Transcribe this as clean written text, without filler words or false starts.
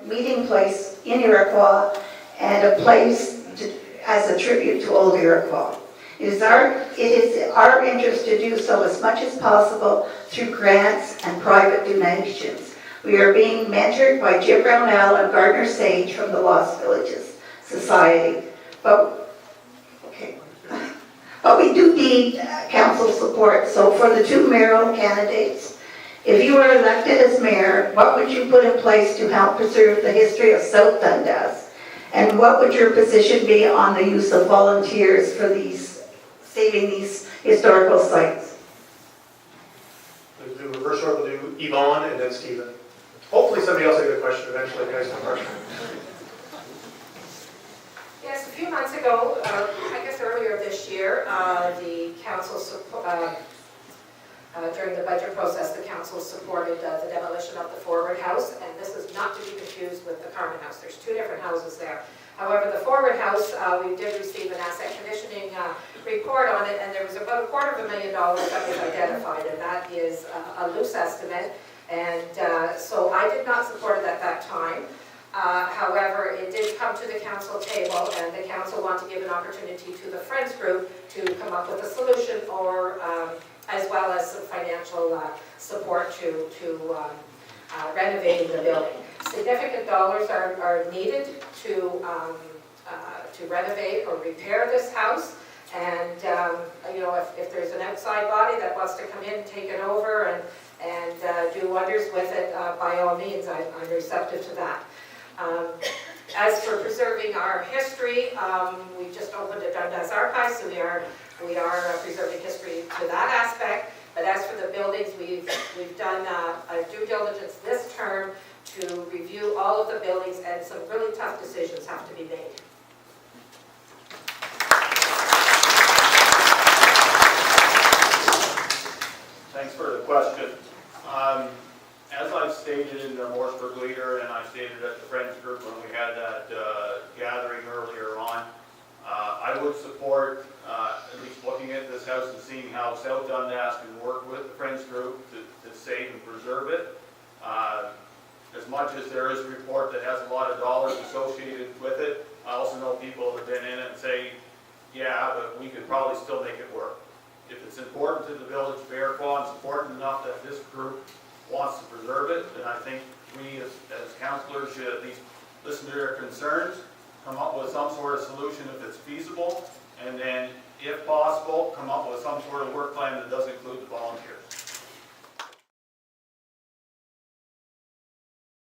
Meeting place in Iroquois and a place as a tribute to old Iroquois. It is our interest to do so as much as possible through grants and private donations. We are being mentored by Jim Brownell and Gardner Sage from the Lost Villages Society. But we do need council support. So for the two mayoral candidates, if you were elected as mayor, what would you put in place to help preserve the history of South Dundas? And what would your position be on the use of volunteers for saving these historical sites? We'll do reverse order. We'll do Yvonne and then Stephen. Hopefully somebody else will get a question eventually, guys. Yes, a few months ago, I guess earlier this year, the council during the budget process, the council supported the demolition of the Forward House, and this is not to be confused with the Carmen House. There's two different houses there. However, the Forward House, we did receive an asset conditioning report on it, and there was about $250,000 that was identified, and that is a loose estimate. And so I did not support it at that time. However, it did come to the council table, and the council wanted to give an opportunity to the Friends group to come up with a solution, or as well as some financial support to renovating the building. Significant dollars are needed to renovate or repair this house. And you know, if there's an outside body that wants to come in and take it over and do wonders with it, by all means, I'm receptive to that. As for preserving our history, we just opened a Dundas archive, so we are preserving history to that aspect. But as for the buildings, we've done a due diligence this term to review all of the buildings, and some really tough decisions have to be made. Thanks for the question. As I've stated in the Morrisburg Leader, and I stated at the Friends Group when we had that gathering earlier on, I would support at least looking at this house and seeing how South Dundas can work with the Friends Group to save and preserve it. As much as there is a report that has a lot of dollars associated with it, I also know people that have been in it and say, yeah, but we could probably still make it work. If it's important to the village of Iroquois, and it's important enough that this group wants to preserve it, then I think we as councillors should at least listen to their concerns, come up with some sort of solution if it's feasible, and then, if possible, come up with some sort of work plan that does include the volunteers.